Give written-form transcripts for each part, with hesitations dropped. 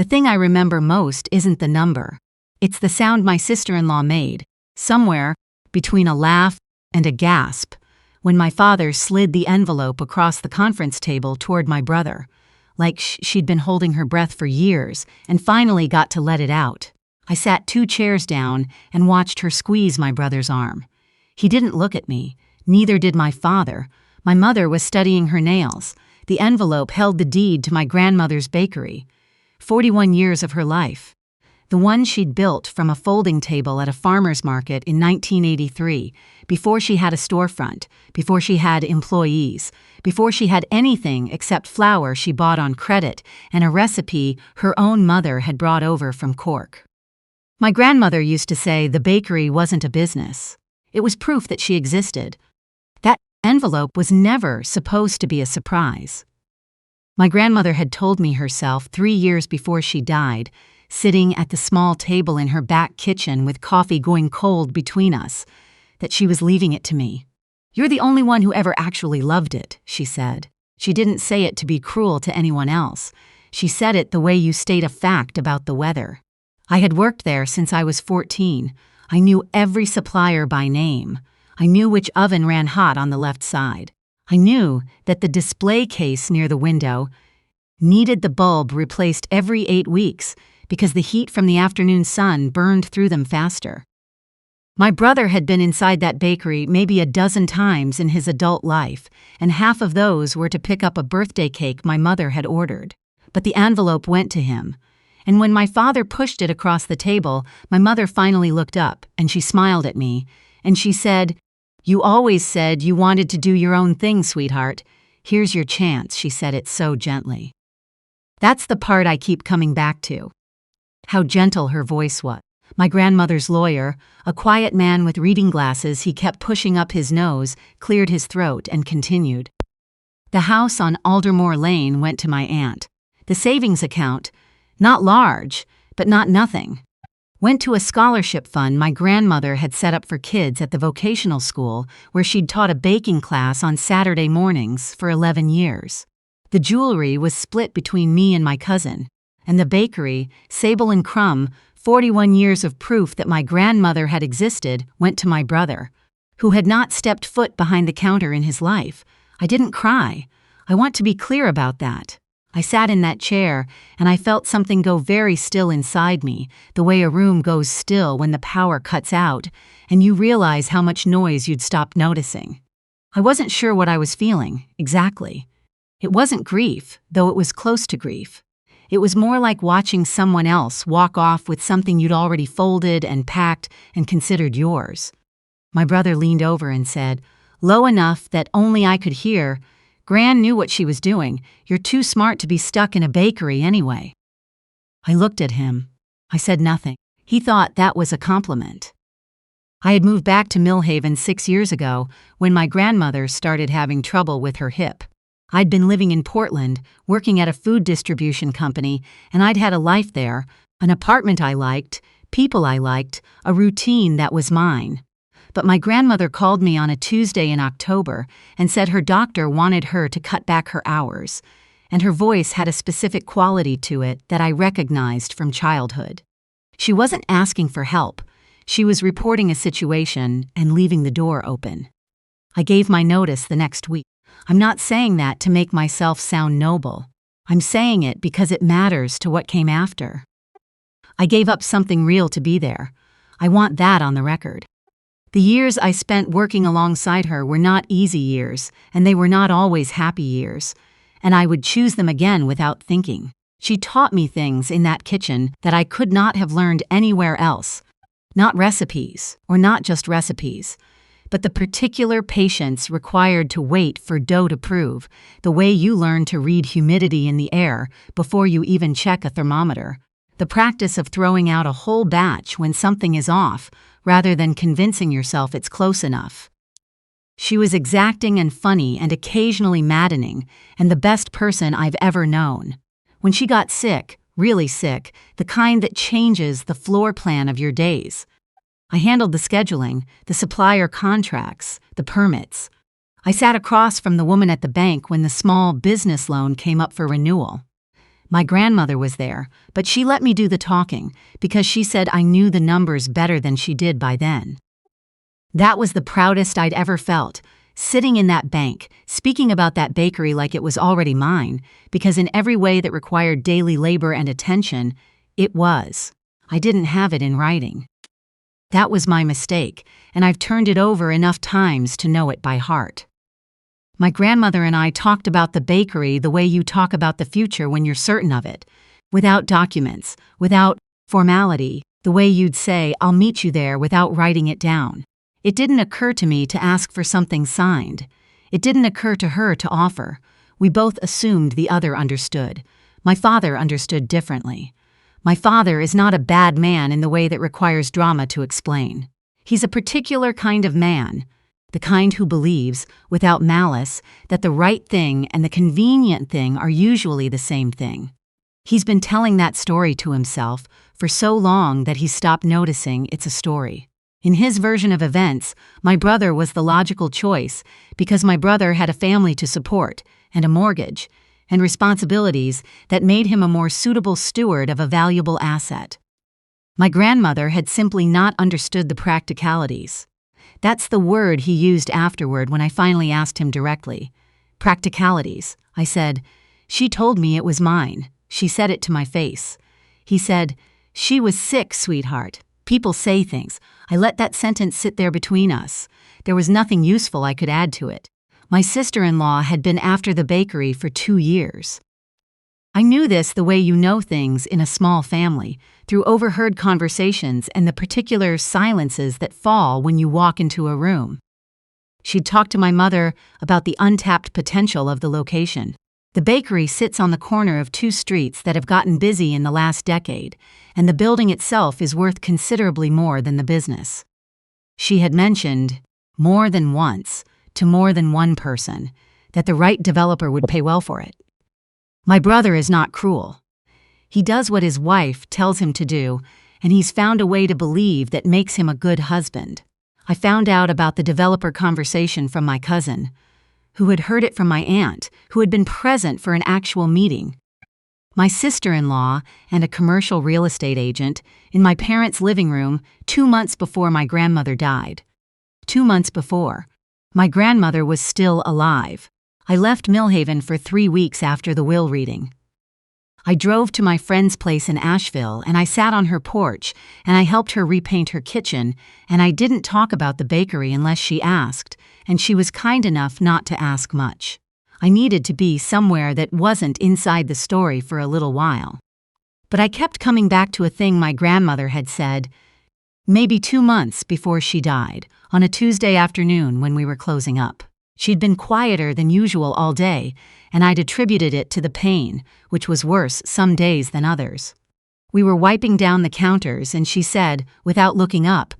The thing I remember most isn't the number. It's the sound my sister-in-law made, somewhere between a laugh and a gasp, when my father slid the envelope across the conference table toward my brother, like she'd been holding her breath for years and finally got to let it out. I sat 2 chairs down and watched her squeeze my brother's arm. He didn't look at me, neither did my father. My mother was studying her nails. The envelope held the deed to my grandmother's bakery. 41 years of her life. The one she'd built from a folding table at a farmer's market in 1983, before she had a storefront, before she had employees, before she had anything except flour she bought on credit and a recipe her own mother had brought over from Cork. My grandmother used to say the bakery wasn't a business. It was proof that she existed. That envelope was never supposed to be a surprise. My grandmother had told me herself 3 years before she died, sitting at the small table in her back kitchen with coffee going cold between us, that she was leaving it to me. "You're the only one who ever actually loved it," she said. She didn't say it to be cruel to anyone else. She said it the way you state a fact about the weather. I had worked there since I was 14. I knew every supplier by name. I knew which oven ran hot on the left side. I knew that the display case near the window needed the bulb replaced every 8 weeks because the heat from the afternoon sun burned through them faster. My brother had been inside that bakery maybe a dozen times in his adult life, and half of those were to pick up a birthday cake my mother had ordered. But the envelope went to him, and when my father pushed it across the table, my mother finally looked up, and she smiled at me, and she said, "You always said you wanted to do your own thing, sweetheart. Here's your chance," she said it so gently. That's the part I keep coming back to. How gentle her voice was. My grandmother's lawyer, a quiet man with reading glasses he kept pushing up his nose, cleared his throat and continued. The house on Aldermore Lane went to my aunt. The savings account, not large, but not nothing, went to a scholarship fund my grandmother had set up for kids at the vocational school where she'd taught a baking class on Saturday mornings for 11 years. The jewelry was split between me and my cousin, and the bakery, Sable and Crumb, 41 years of proof that my grandmother had existed, went to my brother, who had not stepped foot behind the counter in his life. I didn't cry. I want to be clear about that. I sat in that chair, and I felt something go very still inside me, the way a room goes still when the power cuts out, and you realize how much noise you'd stopped noticing. I wasn't sure what I was feeling, exactly. It wasn't grief, though it was close to grief. It was more like watching someone else walk off with something you'd already folded and packed and considered yours. My brother leaned over and said, low enough that only I could hear, "Gran knew what she was doing. You're too smart to be stuck in a bakery anyway." I looked at him. I said nothing. He thought that was a compliment. I had moved back to Millhaven 6 years ago when my grandmother started having trouble with her hip. I'd been living in Portland, working at a food distribution company, and I'd had a life there, an apartment I liked, people I liked, a routine that was mine. But my grandmother called me on a Tuesday in October and said her doctor wanted her to cut back her hours, and her voice had a specific quality to it that I recognized from childhood. She wasn't asking for help. She was reporting a situation and leaving the door open. I gave my notice the next week. I'm not saying that to make myself sound noble. I'm saying it because it matters to what came after. I gave up something real to be there. I want that on the record. The years I spent working alongside her were not easy years, and they were not always happy years, and I would choose them again without thinking. She taught me things in that kitchen that I could not have learned anywhere else. Not recipes, or not just recipes, but the particular patience required to wait for dough to prove, the way you learn to read humidity in the air before you even check a thermometer, the practice of throwing out a whole batch when something is off, rather than convincing yourself it's close enough. She was exacting and funny and occasionally maddening, and the best person I've ever known. When she got sick, really sick, the kind that changes the floor plan of your days, I handled the scheduling, the supplier contracts, the permits. I sat across from the woman at the bank when the small business loan came up for renewal. My grandmother was there, but she let me do the talking because she said I knew the numbers better than she did by then. That was the proudest I'd ever felt, sitting in that bank, speaking about that bakery like it was already mine, because in every way that required daily labor and attention, it was. I didn't have it in writing. That was my mistake, and I've turned it over enough times to know it by heart. My grandmother and I talked about the bakery the way you talk about the future when you're certain of it, without documents, without formality, the way you'd say, "I'll meet you there," without writing it down. It didn't occur to me to ask for something signed. It didn't occur to her to offer. We both assumed the other understood. My father understood differently. My father is not a bad man in the way that requires drama to explain. He's a particular kind of man, the kind who believes, without malice, that the right thing and the convenient thing are usually the same thing. He's been telling that story to himself for so long that he's stopped noticing it's a story. In his version of events, my brother was the logical choice because my brother had a family to support and a mortgage and responsibilities that made him a more suitable steward of a valuable asset. My grandmother had simply not understood the practicalities. That's the word he used afterward when I finally asked him directly. Practicalities, I said. She told me it was mine. She said it to my face. He said, "She was sick, sweetheart. People say things." I let that sentence sit there between us. There was nothing useful I could add to it. My sister-in-law had been after the bakery for 2 years. I knew this the way you know things in a small family, through overheard conversations and the particular silences that fall when you walk into a room. She'd talked to my mother about the untapped potential of the location. The bakery sits on the corner of 2 streets that have gotten busy in the last decade, and the building itself is worth considerably more than the business. She had mentioned, more than once, to more than one person, that the right developer would pay well for it. My brother is not cruel. He does what his wife tells him to do, and he's found a way to believe that makes him a good husband. I found out about the developer conversation from my cousin, who had heard it from my aunt, who had been present for an actual meeting. My sister-in-law and a commercial real estate agent in my parents' living room 2 months before my grandmother died. 2 months before. My grandmother was still alive. I left Millhaven for 3 weeks after the will reading. I drove to my friend's place in Asheville and I sat on her porch and I helped her repaint her kitchen, and I didn't talk about the bakery unless she asked, and she was kind enough not to ask much. I needed to be somewhere that wasn't inside the story for a little while. But I kept coming back to a thing my grandmother had said, maybe 2 months before she died, on a Tuesday afternoon when we were closing up. She'd been quieter than usual all day, and I'd attributed it to the pain, which was worse some days than others. We were wiping down the counters and she said, without looking up,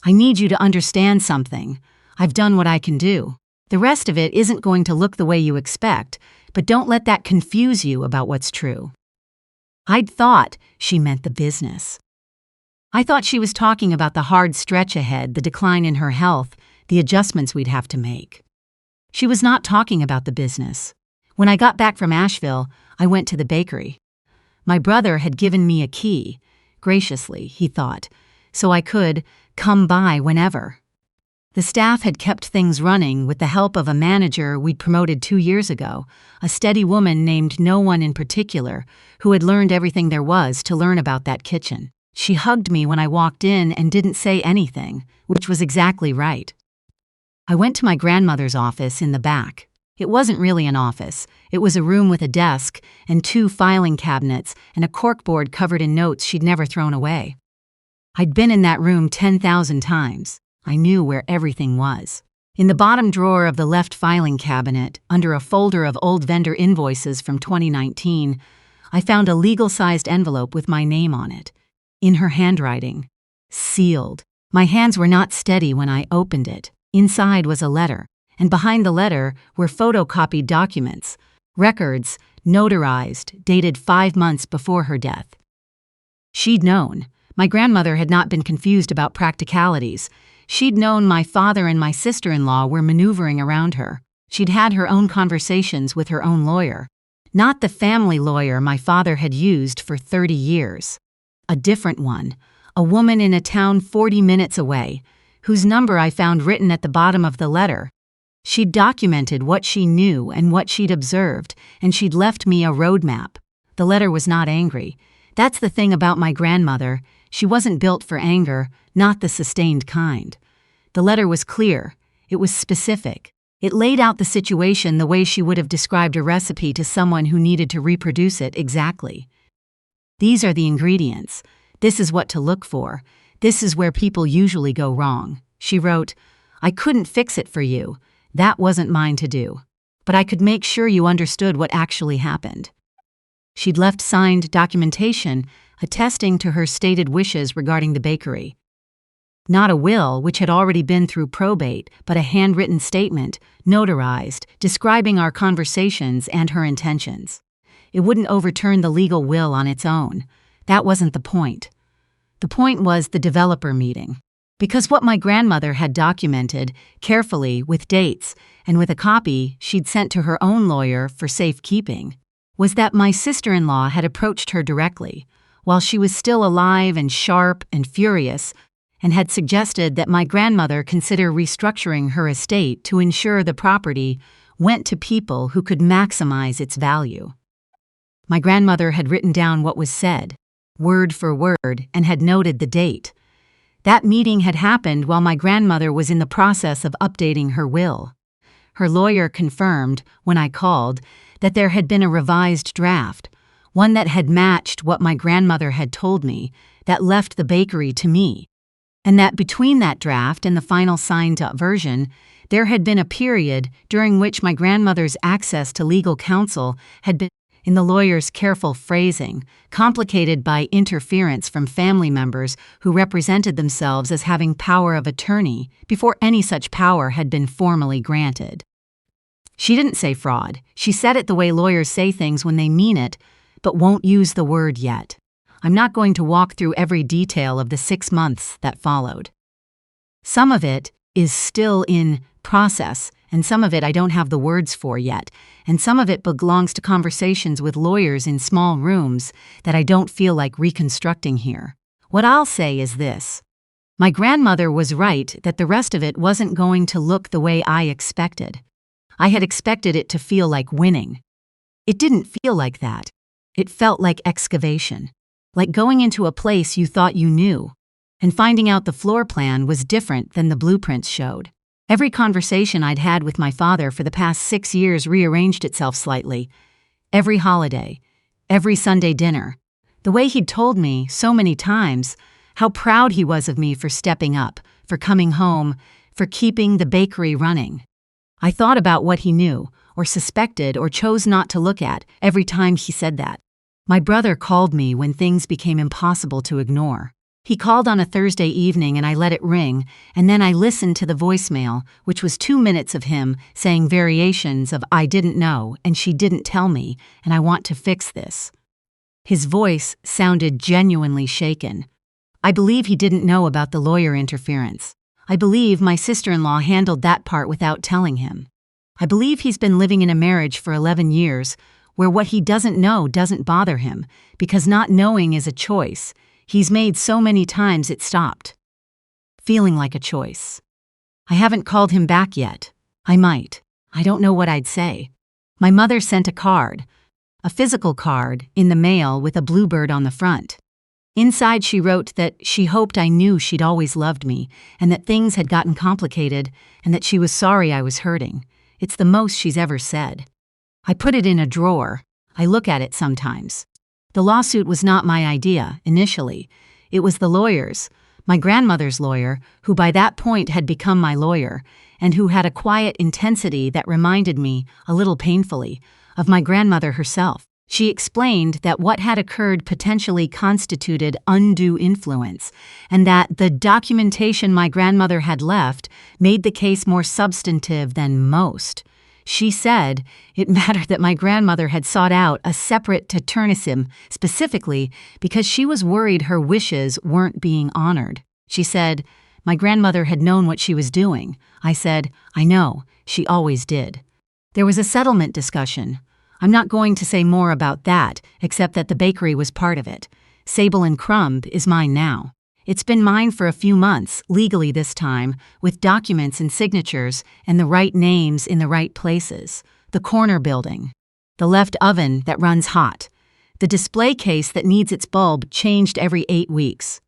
"I need you to understand something. I've done what I can do. The rest of it isn't going to look the way you expect, but don't let that confuse you about what's true." I'd thought she meant the business. I thought she was talking about the hard stretch ahead, the decline in her health, the adjustments we'd have to make. She was not talking about the business. When I got back from Asheville, I went to the bakery. My brother had given me a key, graciously, he thought, so I could come by whenever. The staff had kept things running with the help of a manager we'd promoted 2 years ago, a steady woman named no one in particular, who had learned everything there was to learn about that kitchen. She hugged me when I walked in and didn't say anything, which was exactly right. I went to my grandmother's office in the back. It wasn't really an office. It was a room with a desk and 2 filing cabinets and a corkboard covered in notes she'd never thrown away. I'd been in that room 10,000 times. I knew where everything was. In the bottom drawer of the left filing cabinet, under a folder of old vendor invoices from 2019, I found a legal-sized envelope with my name on it, in her handwriting, sealed. My hands were not steady when I opened it. Inside was a letter, and behind the letter were photocopied documents, records, notarized, dated 5 months before her death. She'd known. My grandmother had not been confused about practicalities. She'd known my father and my sister-in-law were maneuvering around her. She'd had her own conversations with her own lawyer. Not the family lawyer my father had used for 30 years. A different one, a woman in a town 40 minutes away, whose number I found written at the bottom of the letter. She'd documented what she knew and what she'd observed, and she'd left me a roadmap. The letter was not angry. That's the thing about my grandmother. She wasn't built for anger, not the sustained kind. The letter was clear. It was specific. It laid out the situation the way she would have described a recipe to someone who needed to reproduce it exactly. These are the ingredients. This is what to look for. This is where people usually go wrong. She wrote, "I couldn't fix it for you. That wasn't mine to do. But I could make sure you understood what actually happened." She'd left signed documentation attesting to her stated wishes regarding the bakery. Not a will, which had already been through probate, but a handwritten statement, notarized, describing our conversations and her intentions. It wouldn't overturn the legal will on its own. That wasn't the point. The point was the developer meeting. Because what my grandmother had documented, carefully, with dates, and with a copy she'd sent to her own lawyer for safekeeping, was that my sister-in-law had approached her directly, while she was still alive and sharp and furious, and had suggested that my grandmother consider restructuring her estate to ensure the property went to people who could maximize its value. My grandmother had written down what was said, word for word, and had noted the date. That meeting had happened while my grandmother was in the process of updating her will. Her lawyer confirmed, when I called, that there had been a revised draft, one that had matched what my grandmother had told me, that left the bakery to me, and that between that draft and the final signed-up version, there had been a period during which my grandmother's access to legal counsel had been, in the lawyer's careful phrasing, complicated by interference from family members who represented themselves as having power of attorney before any such power had been formally granted. She didn't say fraud. She said it the way lawyers say things when they mean it, but won't use the word yet. I'm not going to walk through every detail of the 6 months that followed. Some of it is still in process, and some of it I don't have the words for yet, and some of it belongs to conversations with lawyers in small rooms that I don't feel like reconstructing here. What I'll say is this. My grandmother was right that the rest of it wasn't going to look the way I expected. I had expected it to feel like winning. It didn't feel like that. It felt like excavation, like going into a place you thought you knew, and finding out the floor plan was different than the blueprints showed. Every conversation I'd had with my father for the past 6 years rearranged itself slightly. Every holiday, every Sunday dinner, the way he'd told me so many times how proud he was of me for stepping up, for coming home, for keeping the bakery running. I thought about what he knew, or suspected, or chose not to look at every time he said that. My brother called me when things became impossible to ignore. He called on a Thursday evening and I let it ring, and then I listened to the voicemail, which was 2 minutes of him saying variations of "I didn't know" and "she didn't tell me" and "I want to fix this." His voice sounded genuinely shaken. I believe he didn't know about the lawyer interference. I believe my sister-in-law handled that part without telling him. I believe he's been living in a marriage for 11 years where what he doesn't know doesn't bother him, because not knowing is a choice he's made so many times it stopped feeling like a choice. I haven't called him back yet. I might. I don't know what I'd say. My mother sent a card, a physical card, in the mail with a bluebird on the front. Inside she wrote that she hoped I knew she'd always loved me, and that things had gotten complicated, and that she was sorry I was hurting. It's the most she's ever said. I put it in a drawer. I look at it sometimes. The lawsuit was not my idea, initially. It was the lawyer's, my grandmother's lawyer, who by that point had become my lawyer, and who had a quiet intensity that reminded me, a little painfully, of my grandmother herself. She explained that what had occurred potentially constituted undue influence, and that the documentation my grandmother had left made the case more substantive than most. She said it mattered that my grandmother had sought out a separate paternism specifically because she was worried her wishes weren't being honored. She said, my grandmother had known what she was doing. I said, I know, she always did. There was a settlement discussion. I'm not going to say more about that, except that the bakery was part of it. Sable and Crumb is mine now. It's been mine for a few months, legally this time, with documents and signatures and the right names in the right places. The corner building. The left oven that runs hot. The display case that needs its bulb changed every 8 weeks.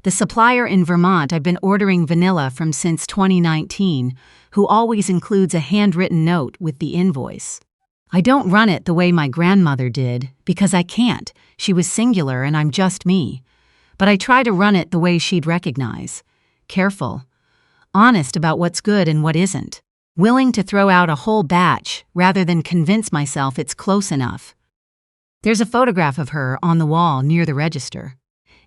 The supplier in Vermont I've been ordering vanilla from since 2019, who always includes a handwritten note with the invoice. I don't run it the way my grandmother did, because I can't. She was singular and I'm just me. But I try to run it the way she'd recognize. Careful. Honest about what's good and what isn't. Willing to throw out a whole batch rather than convince myself it's close enough. There's a photograph of her on the wall near the register.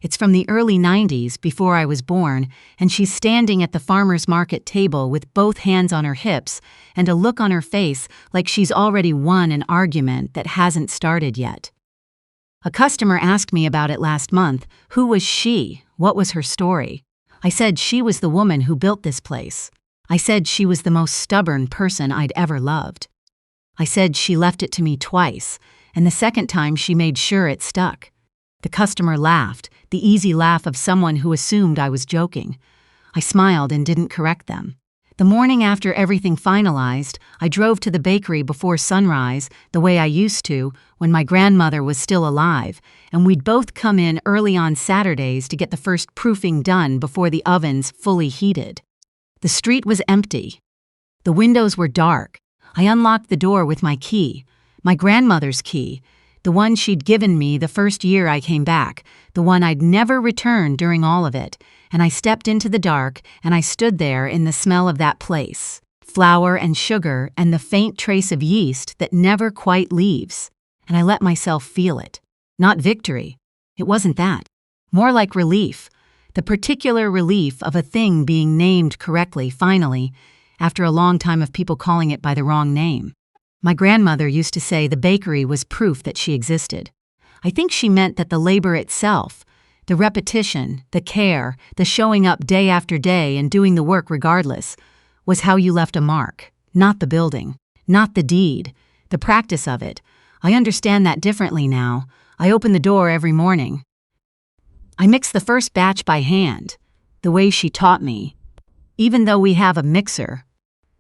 It's from the early 90s, before I was born, and she's standing at the farmer's market table with both hands on her hips and a look on her face like she's already won an argument that hasn't started yet. A customer asked me about it last month. Who was she? What was her story? I said she was the woman who built this place. I said she was the most stubborn person I'd ever loved. I said she left it to me twice, and the second time she made sure it stuck. The customer laughed, the easy laugh of someone who assumed I was joking. I smiled and didn't correct them. The morning after everything finalized, I drove to the bakery before sunrise, the way I used to, when my grandmother was still alive, and we'd both come in early on Saturdays to get the first proofing done before the ovens fully heated. The street was empty. The windows were dark. I unlocked the door with my key, my grandmother's key, the one she'd given me the first year I came back, the one I'd never returned during all of it, and I stepped into the dark and I stood there in the smell of that place, flour and sugar and the faint trace of yeast that never quite leaves, and I let myself feel it. Not victory. It wasn't that. More like relief, the particular relief of a thing being named correctly finally, after a long time of people calling it by the wrong name. My grandmother used to say the bakery was proof that she existed. I think she meant that the labor itself, the repetition, the care, the showing up day after day and doing the work regardless, was how you left a mark, not the building, not the deed, the practice of it. I understand that differently now. I open the door every morning. I mix the first batch by hand, the way she taught me, even though we have a mixer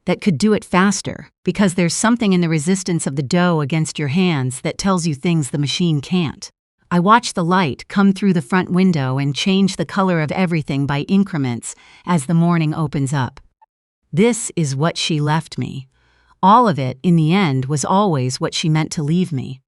that could do it faster, because there's something in the resistance of the dough against your hands that tells you things the machine can't. I watch the light come through the front window and change the color of everything by increments as the morning opens up. This is what she left me. All of it, in the end, was always what she meant to leave me.